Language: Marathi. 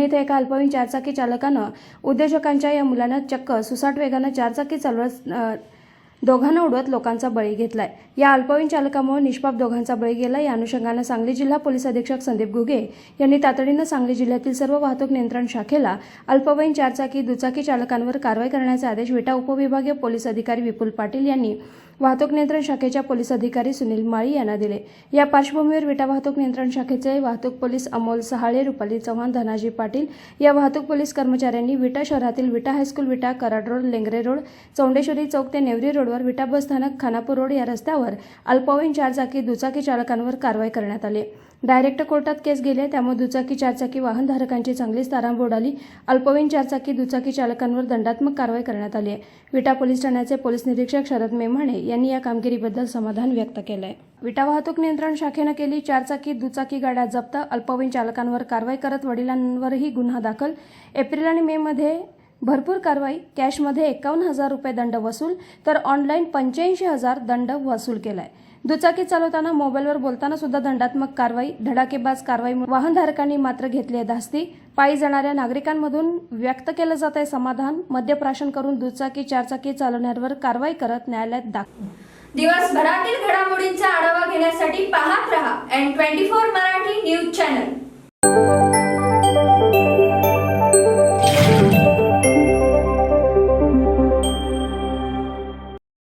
ठाणे येथे एका अल्पवयीन चारचाकी चालकानं उद्योजकांच्या या मुलानं चक्क सुसाट वेगानं चारचाकी चालवत दोघांना उडवत लोकांचा बळी घेतलाय। या अल्पवयीन चालकामुळे निष्पाप दोघांचा बळी गेला। या अनुषंगानं सांगली जिल्हा पोलीस अधीक्षक संदीप घुगे यांनी तातडीनं सांगली जिल्ह्यातील सर्व वाहतूक नियंत्रण शाखेला अल्पवयीन चारचाकी दुचाकी चालकांवर कारवाई करण्याचे आदेश विटा उपविभागीय पोलीस अधिकारी विपुल पाटील यांनी वाहतूक नियंत्रण शाखेच्या पोलीस अधिकारी सुनील माळी यांना दिले। या पार्श्वभूमीवर विटा वाहतूक नियंत्रण शाखेचे वाहतूक पोलीस अमोल सहाळे, रुपाली चव्हाण, धनाजी पाटील या वाहतूक पोलीस कर्मचाऱ्यांनी विटा शहरातील विटा हायस्कूल, विटा कराड रोड, लेंगरे रोड, चौंडेश्वरी चौक ते नेवरी रोडवर विटा बस स्थानक, खानापूर रोड या रस्त्यावर अल्पवयीन चारचाकी दुचाकी चालकांवर कारवाई करण्यात आली। डायरेक्ट कोर्टात केस गेले, त्यामुळे दुचाकी चारचाकी वाहनधारकांची चांगलीच तारांबळ उडाली। अल्पवयीन चारचाकी दुचाकी चालकांवर दंडात्मक कारवाई करण्यात आली आहे। विटा पोलीस ठाण्याचे पोलीस निरीक्षक शरद मेमाणे यांनी या कामगिरीबद्दल समाधान व्यक्त केलं आहे। विटा वाहतूक नियंत्रण शाखेनं केली चारचाकी दुचाकी गाड्या जप्त, अल्पवयीन चालकांवर कारवाई करत वडिलांवरही गुन्हा दाखल। एप्रिल आणि मे मध्ये भरपूर कारवाई, कॅशमध्ये 51,000 रुपये दंड वसूल तर ऑनलाईन 85,000 दंड वसूल केलाय। दुचाकी चालवताना मोबाईलवर बोलताना सुद्धा दंडात्मक कारवाई, धडाकेबाज कारवाई, वाहनधारकांनी मात्र घेतली आहे धास्ती। पायी जाणाऱ्या नागरिकांमधून व्यक्त केलं जात आहे समाधान। मद्यप्राशन करून दुचाकी चारचाकी चालवणाऱ्यांवर कारवाई करत न्यायालयात दाखल। दिवसभरातील घडामोडींचा आढावा घेण्यासाठी पाहत रहा N24 मराठी न्यूज चॅनल।